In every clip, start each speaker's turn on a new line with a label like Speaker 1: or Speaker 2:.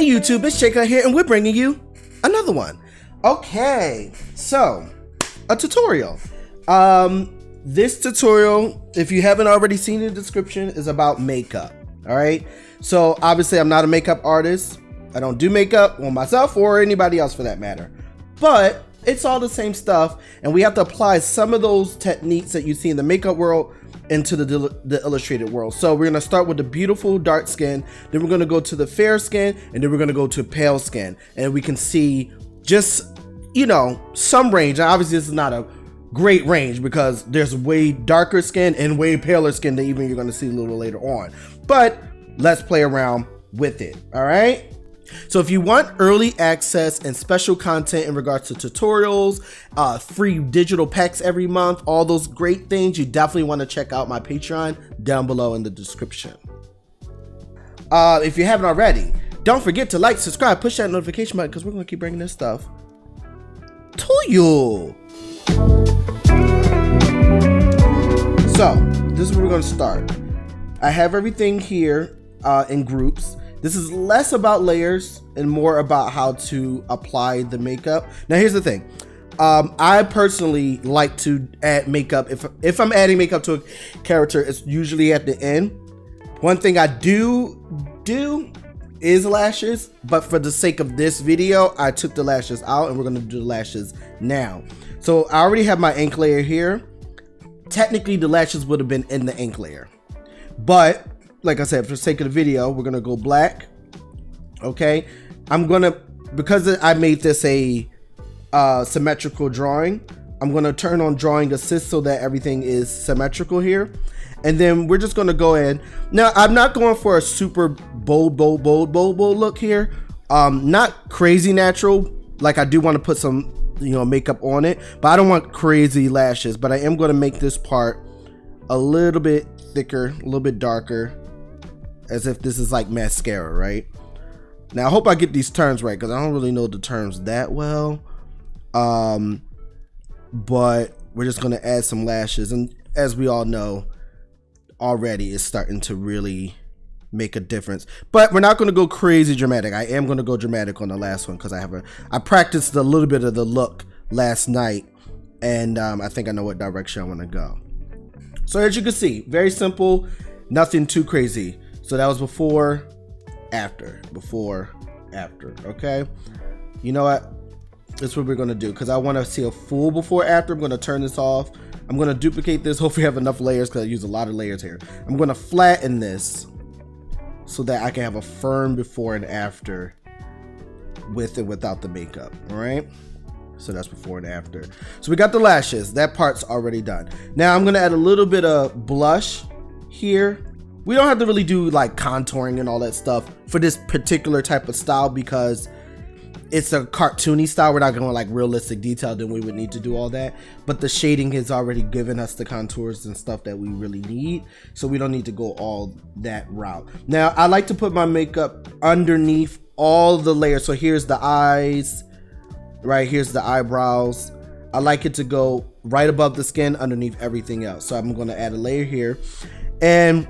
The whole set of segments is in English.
Speaker 1: Hey YouTube, it's Jake here and we're bringing you another one. Okay, so a tutorial. This tutorial, if you haven't already seen the description, is about makeup. All right, so obviously I'm not a makeup artist. I don't do makeup on myself or anybody else for that matter, but it's all the same stuff, and we have to apply some of those techniques that you see in the makeup world into the illustrated world. So we're gonna start with the beautiful dark skin, then we're gonna go to the fair skin, and then we're gonna go to pale skin, and we can see just, you know, some range. Now, obviously this is not a great range because there's way darker skin and way paler skin that even you're gonna see a little later on, but let's play around with it. All right, so if you want early access and special content in regards to tutorials, free digital packs every month, all those great things, you definitely want to check out my Patreon down below in the description. If you haven't already, don't forget to like, subscribe, push that notification button because we're going to keep bringing this stuff to you. So this is where we're going to start. I have everything here in groups. This is less about layers and more about how to apply the makeup. Now here's the thing. I personally like to add makeup. If I'm adding makeup to a character, it's usually at the end. One thing I do is lashes, but for the sake of this video, I took the lashes out and we're gonna do the lashes now. So I already have my ink layer here. Technically the lashes would have been in the ink layer, but like I said, for the sake of the video, we're gonna go black. Okay, because I made this a symmetrical drawing, I'm gonna turn on drawing assist so that everything is symmetrical here, and then we're just gonna go in. Now I'm not going for a super bold look here. Not crazy natural. Like I do want to put some, you know, makeup on it, but I don't want crazy lashes. But I am gonna make this part a little bit thicker, a little bit darker, as if this is like mascara, right? Now I hope I get these terms right because I don't really know the terms that well. But we're just gonna add some lashes, and as we all know already, it's starting to really make a difference. But we're not gonna go crazy dramatic. I am gonna go dramatic on the last one because I practiced a little bit of the look last night, and I think I know what direction I want to go. So as you can see, very simple, nothing too crazy. So that was before, after, okay? You know what? That's what we're gonna do because I want to see a full before, after. I'm gonna turn this off. I'm gonna duplicate this. Hopefully I have enough layers because I use a lot of layers here. I'm gonna flatten this so that I can have a firm before and after with and without the makeup, all right? So that's before and after. So we got the lashes. That part's already done. Now I'm gonna add a little bit of blush here. We don't have to really do like contouring and all that stuff for this particular type of style because it's a cartoony style. We're not going like realistic detail, then we would need to do all that. But the shading has already given us the contours and stuff that we really need. So we don't need to go all that route. Now I like to put my makeup underneath all the layers. So here's the eyes, right? Here's the eyebrows. I like it to go right above the skin underneath everything else. So I'm going to add a layer here, and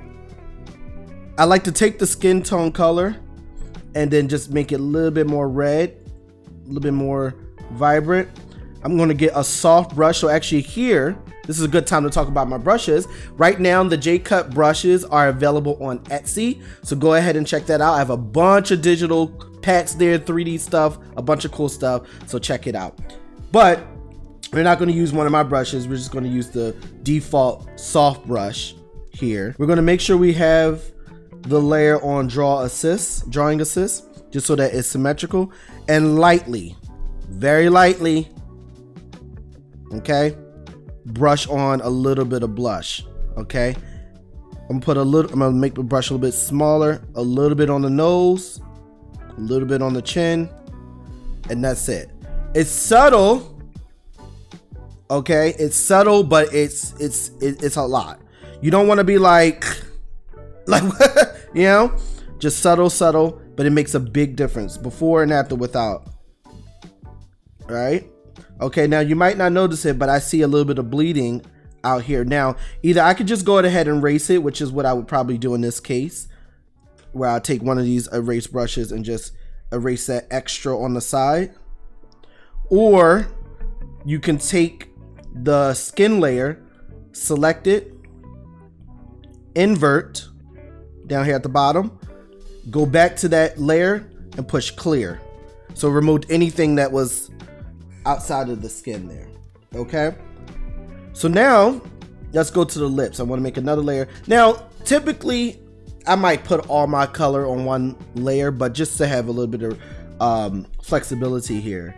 Speaker 1: I like to take the skin tone color and then just make it a little bit more red, a little bit more vibrant. I'm going to get a soft brush. So actually here, this is a good time to talk about my brushes. Right now, the Cutt brushes are available on Etsy. So go ahead and check that out. I have a bunch of digital packs there, 3D stuff, a bunch of cool stuff. So check it out. But we're not going to use one of my brushes. We're just going to use the default soft brush here. We're going to make sure we have the layer on drawing assist, just so that it's symmetrical, and lightly, very lightly, okay, brush on a little bit of blush. Okay, I'm gonna make the brush a little bit smaller, a little bit on the nose, a little bit on the chin, and that's it. It's subtle, okay, it's subtle, but it's a lot. You don't want to be like you know, just subtle, but it makes a big difference before and after without. All right, okay, now you might not notice it, but I see a little bit of bleeding out here. Now either I could just go ahead and erase it, which is what I would probably do in this case, where I'll take one of these erase brushes and just erase that extra on the side. Or you can take the skin layer, select it, invert down here at the bottom, go back to that layer and push clear. So remove anything that was outside of the skin there. Okay. So now let's go to the lips. I want to make another layer. Now, typically I might put all my color on one layer, but just to have a little bit of flexibility here,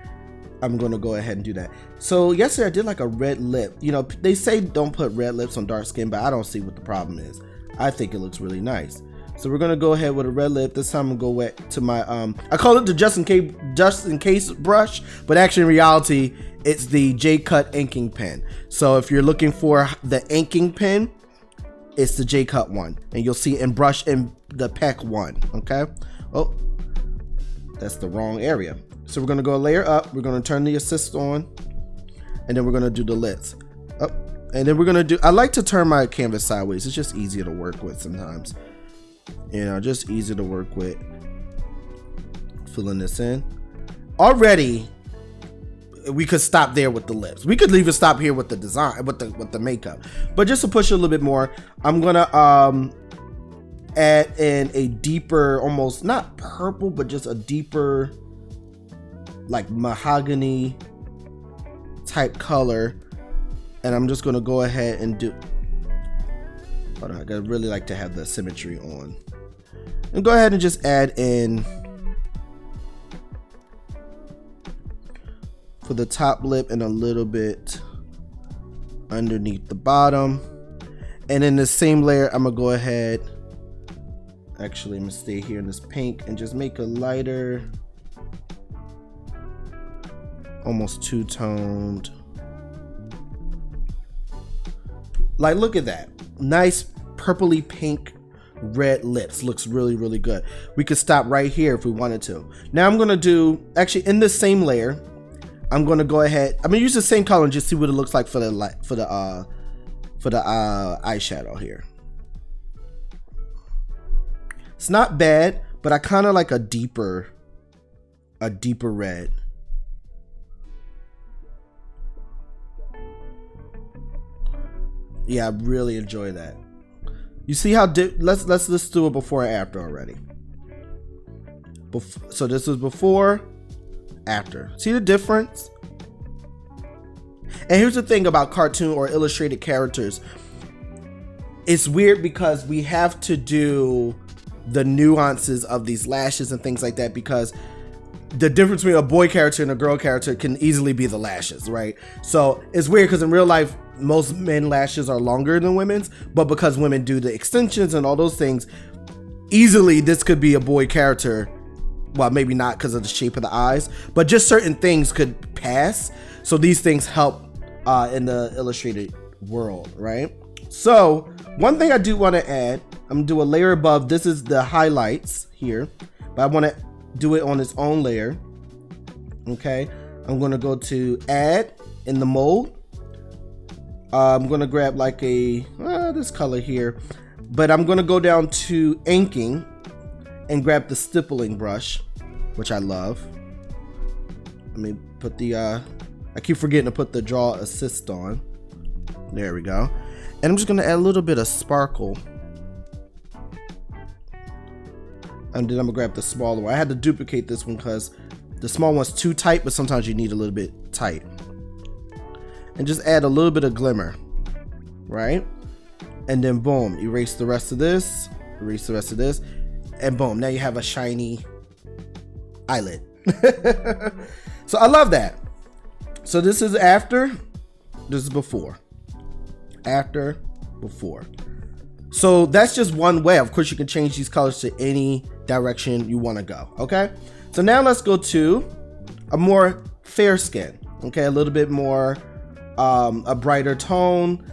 Speaker 1: I'm going to go ahead and do that. So yesterday I did like a red lip. You know, they say don't put red lips on dark skin, but I don't see what the problem is. I think it looks really nice. So we're going to go ahead with a red lip. This time I'm going to go to my, I call it the just in case brush, but actually in reality, it's the Cutt inking pen. So if you're looking for the inking pen, it's the Cutt one, and you'll see in brush in the pack one. Okay. Oh, that's the wrong area. So we're going to go a layer up. We're going to turn the assist on, and then we're going to do the lips up. And then we're going to do, I like to turn my canvas sideways. It's just easier to work with sometimes. You know, just easy to work with. Filling this in. Already, we could stop there with the lips. We could even stop here with the design, with the makeup. But just to push it a little bit more, I'm gonna add in a deeper, almost not purple, but just a deeper, like mahogany type color. And I'm just gonna go ahead and do. Hold on, I really like to have the symmetry on. And go ahead and just add in for the top lip and a little bit underneath the bottom. And in the same layer, I'm gonna go ahead. Actually, I'm gonna stay here in this pink and just make a lighter, almost two-toned. Like, look at that. Nice purpley pink red lips. Looks really, really good. We could stop right here if we wanted to. Now I'm gonna do, actually in the same layer, I'm gonna go ahead, I'm gonna use the same color and just see what it looks like for the eyeshadow here. It's not bad, but I kind of like a deeper red. Yeah, I really enjoy that. You see how let's do it before and after already. So this is before, after. See the difference? And here's the thing about cartoon or illustrated characters. It's weird because we have to do the nuances of these lashes and things like that, because the difference between a boy character and a girl character can easily be the lashes, right? So it's weird because in real life, most men lashes are longer than women's, but because women do the extensions and all those things, easily this could be a boy character. Well, maybe not because of the shape of the eyes, but just certain things could pass. So these things help in the illustrated world, right? So one thing I do want to add, I'm gonna do a layer above. This is the highlights here, but I want to do it on its own layer. Okay, I'm gonna go to add in the mold. I'm gonna grab like a this color here, but I'm gonna go down to inking and grab the stippling brush, which I love. Let me put the I keep forgetting to put the draw assist on. There we go. And I'm just gonna add a little bit of sparkle. And then I'm gonna grab the smaller one. I had to duplicate this one because the small one's too tight, but sometimes you need a little bit tight. And just add a little bit of glimmer, right? And then boom, erase the rest of this, erase the rest of this, and boom, now you have a shiny eyelid. So I love that. So this is after, this is before. After, before. So that's just one way. Of course, you can change these colors to any direction you want to go. Okay. So now let's go to a more fair skin. Okay. A little bit more, a brighter tone.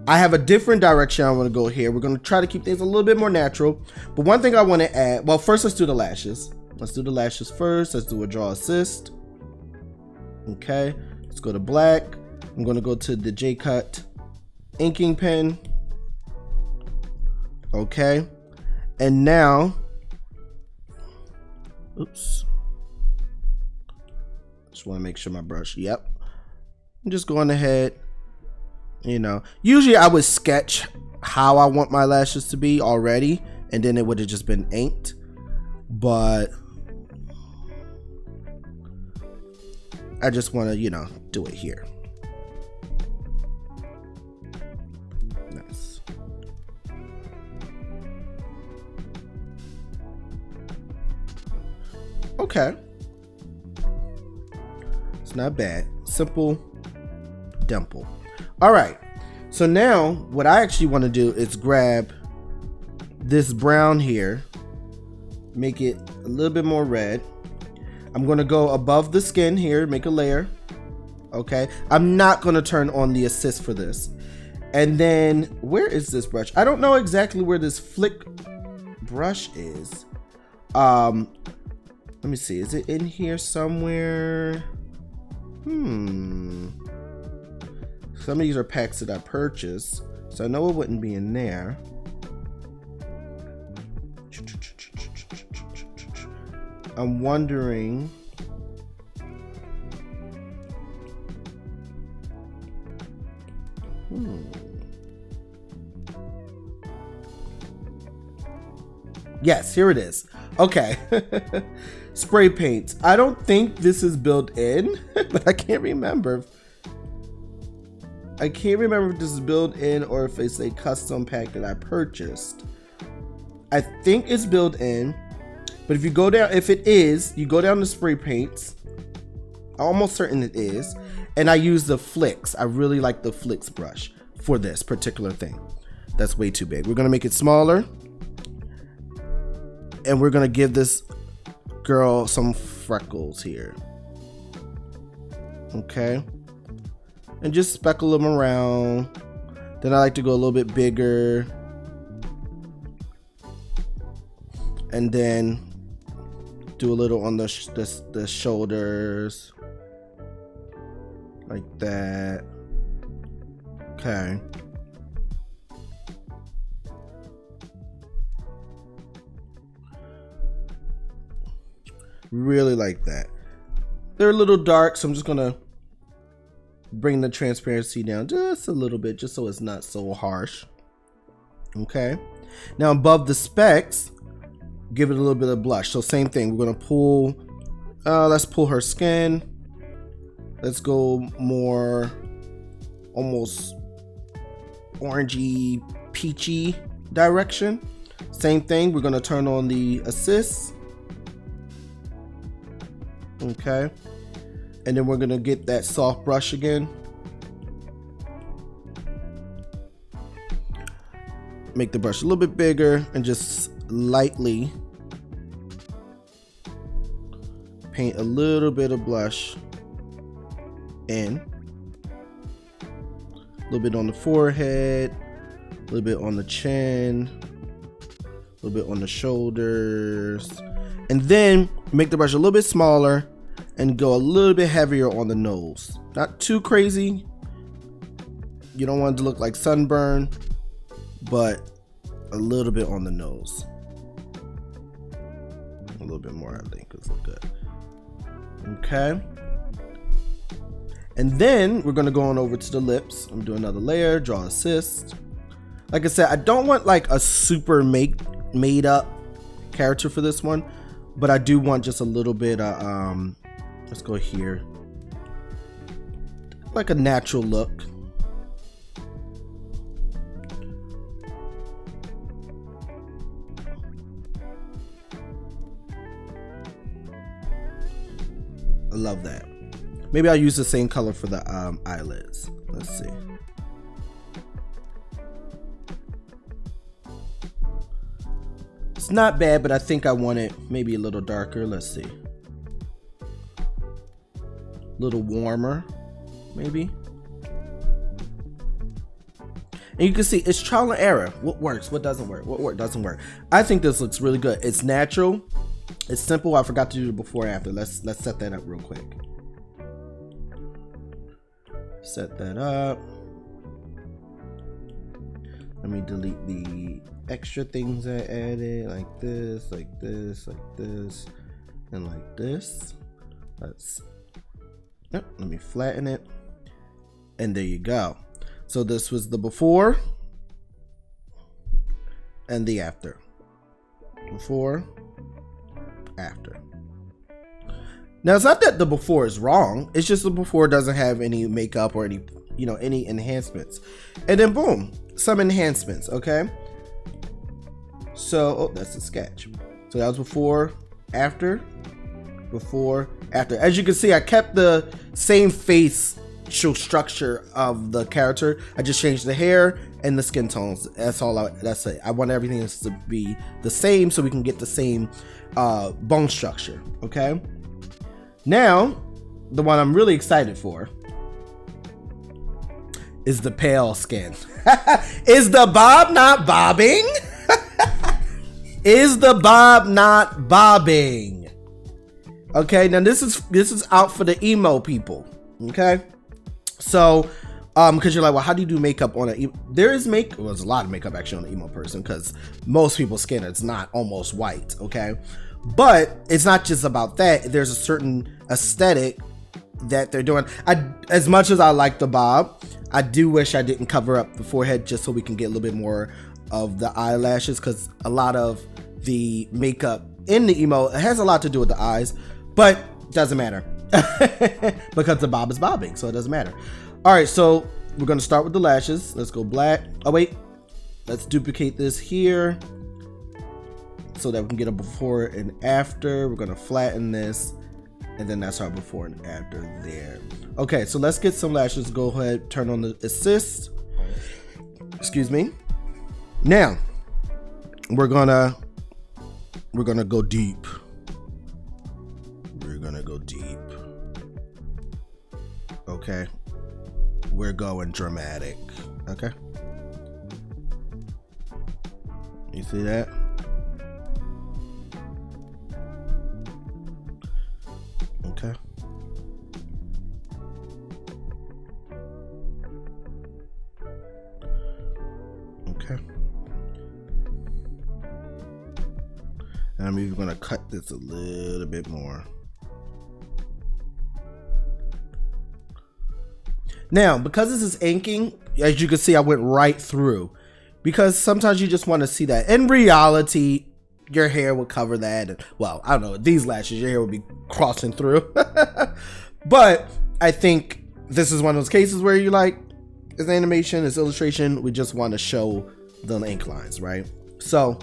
Speaker 1: I have a different direction I want to go here. We're going to try to keep things a little bit more natural. But one thing I want to add, well, first let's do the lashes. Let's do the lashes first. Let's do a draw assist. Okay. Let's go to black. I'm going to go to the Cutt inking pen. Okay. And now, oops. Just want to make sure my brush, yep. I'm just going ahead, you know. Usually I would sketch how I want my lashes to be already, and then it would have just been inked. But I just want to, you know, do it here. Nice. Okay. It's not bad. Simple dimple. All right. So now what I actually want to do is grab this brown here, make it a little bit more red. I'm going to go above the skin here, make a layer. Okay. I'm not going to turn on the assist for this. And then where is this brush? I don't know exactly where this flick brush is. Let me see. Is it in here somewhere? Some of these are packs that I purchased, so I know it wouldn't be in there. I'm wondering. Yes, here it is. Okay. Spray paints. I don't think this is built in, but I can't remember. I can't remember if this is built in or if it's a custom pack that I purchased. I think it's built in, but if you go down, if it is, you go down to spray paints. I'm almost certain it is. And I use the Flicks. I really like the Flicks brush for this particular thing. That's way too big. We're gonna make it smaller. And we're gonna give this girl some freckles here. Okay. And just speckle them around. Then I like to go a little bit bigger. And then do a little on the shoulders. Like that. Okay. Really like that. They're a little dark, so I'm just gonna bring the transparency down just a little bit, just so it's not so harsh. Okay. Now above the specs, give it a little bit of blush. So same thing. We're gonna pull. Let's pull her skin. Let's go more, almost orangey, peachy direction. Same thing. We're gonna turn on the assist. Okay, and then we're gonna get that soft brush again. Make the brush a little bit bigger and just lightly paint a little bit of blush in. A little bit on the forehead, a little bit on the chin, a little bit on the shoulders, and then make the brush a little bit smaller and go a little bit heavier on the nose. Not too crazy. You don't want it to look like sunburn, but a little bit on the nose. A little bit more, I think, is good. Okay. And then we're gonna go on over to the lips. I'm doing another layer, draw assist. Like I said, I don't want like a super made up character for this one, but I do want just a little bit of let's go here, like a natural look. I love that. Maybe I'll use the same color for the eyelids. Let's see. It's not bad, but I think I want it maybe a little darker. Let's see. A little warmer, maybe. And you can see it's trial and error. What works, what doesn't work, what doesn't work. I think this looks really good. It's natural. It's simple. I forgot to do the before and after. Let's set that up real quick. Set that up. Let me delete the extra things I added, like this, like this, like this, and like this. Let's Let me flatten it. And there you go. So this was the before and the after. Before, after. Now it's not that the before is wrong. It's just the before doesn't have any makeup or any, you know, any enhancements. And then boom, some enhancements, okay? So, oh, that's the sketch. So that was before, after, before, after. As you can see, I kept the same facial structure of the character. I just changed the hair and the skin tones. That's all. That's it. I want everything to be the same so we can get the same bone structure. Okay. Now, the one I'm really excited for is the pale skin. Is the bob not bobbing? Is the bob not bobbing? Okay, now this is out for the emo people. Okay, so because you're like, well, how do you do makeup on a there is well, there's a lot of makeup actually on an emo person, because most people's skin is not almost white. Okay, but it's not just about that. There's a certain aesthetic that they're doing. As much as I like the bob, I do wish I didn't cover up the forehead just so we can get a little bit more of the eyelashes, because a lot of the makeup in the emo, it has a lot to do with the eyes, but doesn't matter because the bob is bobbing, so it doesn't matter. All right, so we're going to start with the lashes. Let's go black. Oh wait, let's duplicate this here so that we can get a before and after. We're going to flatten this, and then that's our before and after there. Okay, so let's get some lashes. Go ahead, turn on the assist. Excuse me. Now we're gonna go deep. We're gonna go deep. Okay, we're going dramatic. Okay, you see that? Okay. Okay. And I'm even gonna cut this a little bit more. Now, because this is inking, as you can see, I went right through, because sometimes you just want to see that. In reality, your hair would cover that. And, well, I don't know, these lashes, your hair would be crossing through. But I think this is one of those cases where you're like, it's animation, it's illustration, we just want to show the ink lines, right? So,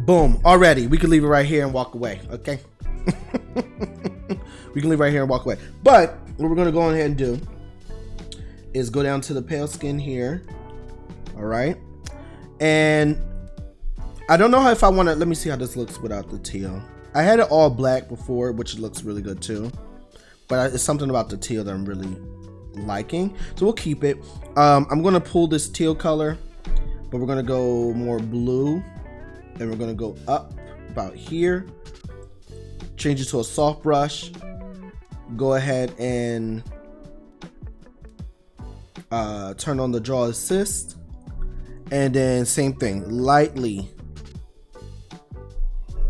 Speaker 1: boom, already, we can leave it right here and walk away, okay? We can leave right here and walk away. But what we're gonna go ahead and do is go down to the pale skin here, all right? And I don't know if I want to, let me see how this looks without the teal. I had it all black before, which looks really good too, but it's something about the teal that I'm really liking, so we'll keep it. I'm gonna pull this teal color, but we're gonna go more blue, and we're gonna go up about here, change it to a soft brush, go ahead and turn on the draw assist, and then same thing, lightly,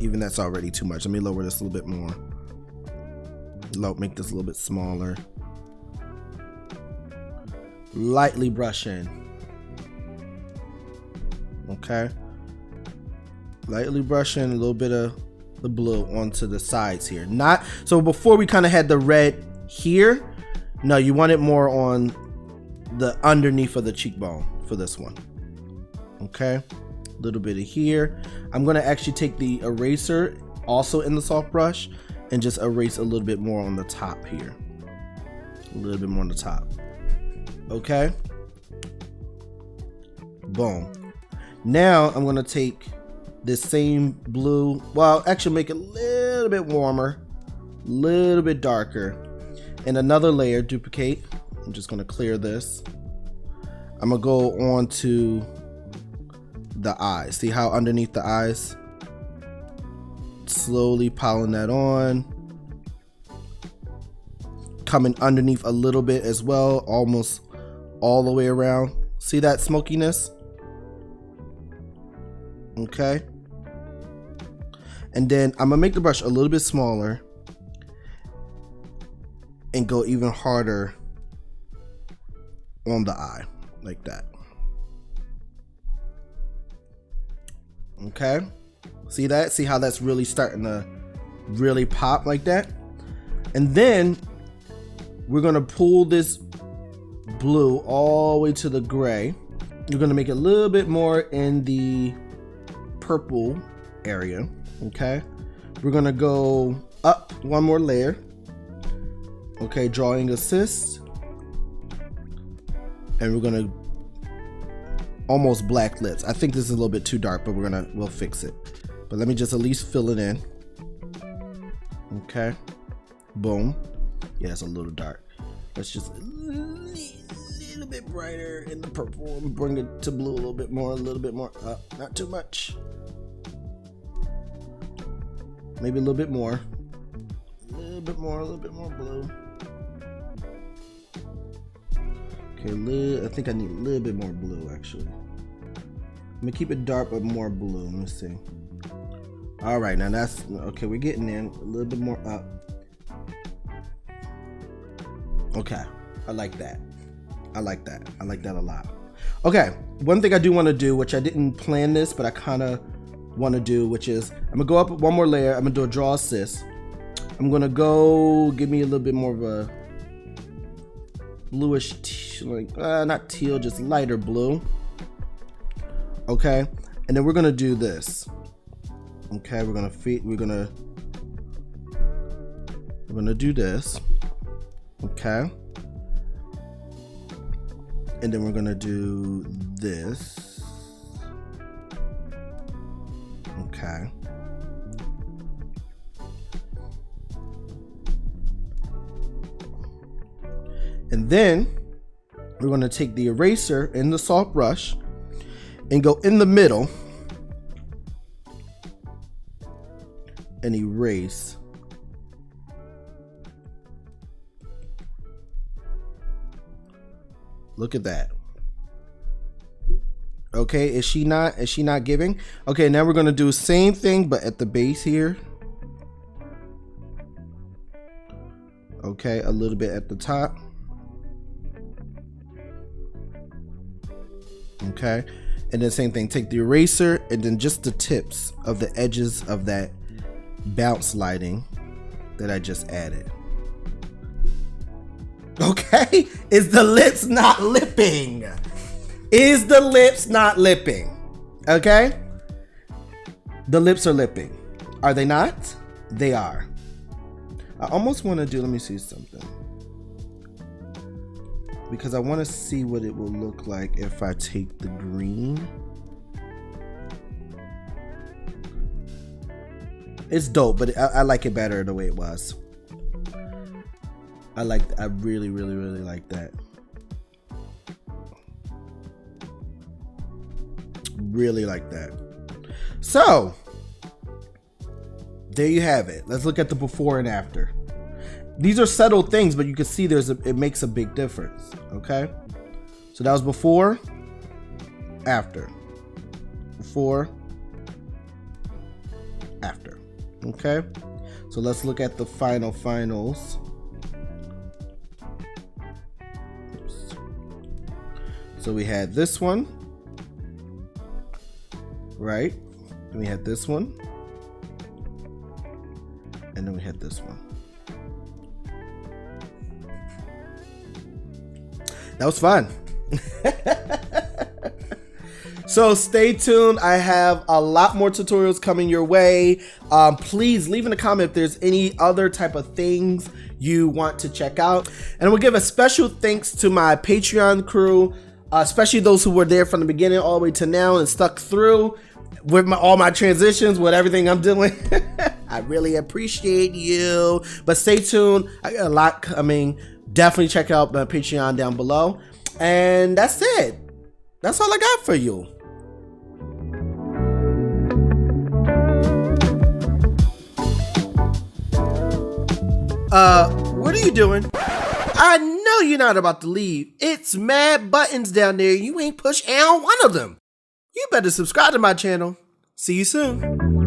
Speaker 1: even that's already too much, let me lower this a little bit more, make this a little bit smaller, lightly brush in. Okay, lightly brush in a little bit of the blue onto the sides here. Not so before we kind of had the red here. No, you want it more on the underneath of the cheekbone for this one. Okay, a little bit of here. I'm gonna actually take the eraser also in the soft brush and just erase a little bit more on the top here, a little bit more on the top. Okay, boom. Now I'm gonna take this same blue, well, actually make it a little bit warmer, a little bit darker, and another layer, duplicate. I'm just gonna clear this. I'm gonna go on to the eyes. See how underneath the eyes? Slowly piling that on. Coming underneath a little bit as well, almost all the way around. See that smokiness? Okay. And then I'm gonna make the brush a little bit smaller, and go even harder on the eye, like that. Okay, see that? See how that's really starting to really pop like that? And then we're gonna pull this blue all the way to the gray. You're gonna make it a little bit more in the purple area, okay? We're gonna go up one more layer. Okay, drawing assist. And we're gonna almost black lips. I think this is a little bit too dark, but we'll fix it. But let me just at least fill it in. Okay, boom. Yeah, it's a little dark. Let's just a little bit brighter in the purple and bring it to blue a little bit more, up, not too much. Maybe a little bit more. A little bit more blue. Okay, I think I need a little bit more blue actually. I'm gonna keep it dark but more blue. Let me see. All right, now that's okay. We're getting in a little bit more up. Okay, I like that. I like that a lot. Okay, one thing I do want to do, which I didn't plan this, but I kind of want to do, which is I'm gonna go up one more layer. I'm gonna do a draw assist. I'm gonna go give me a little bit more of a bluish, not teal, just lighter blue. Okay, and then we're gonna do this. Okay, we're gonna do this. Okay, and then we're gonna do this. Okay. And then we're going to take the eraser and the soft brush and go in the middle and erase. Look at that. Okay, is she not giving? Okay, now we're going to do the same thing but at the base here. Okay, a little bit at the top. Okay, and then same thing, take the eraser and then just the tips of the edges of that bounce lighting that I just added. Okay, is the lips not lipping? Is the lips not lipping? Okay, the lips are lipping. Are they not? They are. I almost want to do, let me see something, because I want to see what it will look like if I take the green. It's dope, but I like it better the way it was. I really like that. Really like that. So there you have it. Let's look at the before and after. These are subtle things, but you can see it makes a big difference. Okay, so that was before, after, before, after. Okay, so let's look at the finals. Oops. So we had this one, right? Then we had this one, and then we had this one. That was fun. So stay tuned. I have a lot more tutorials coming your way. Please leave in a comment if there's any other type of things you want to check out. And we'll give a special thanks to my Patreon crew, especially those who were there from the beginning all the way to now and stuck through with all my transitions, with everything I'm doing. I really appreciate you. But stay tuned. I got a lot coming. Definitely check out my Patreon down below. And that's it. That's all I got for you. What are you doing? I know you're not about to leave. It's mad buttons down there. You ain't pushed on one of them. You better subscribe to my channel. See you soon.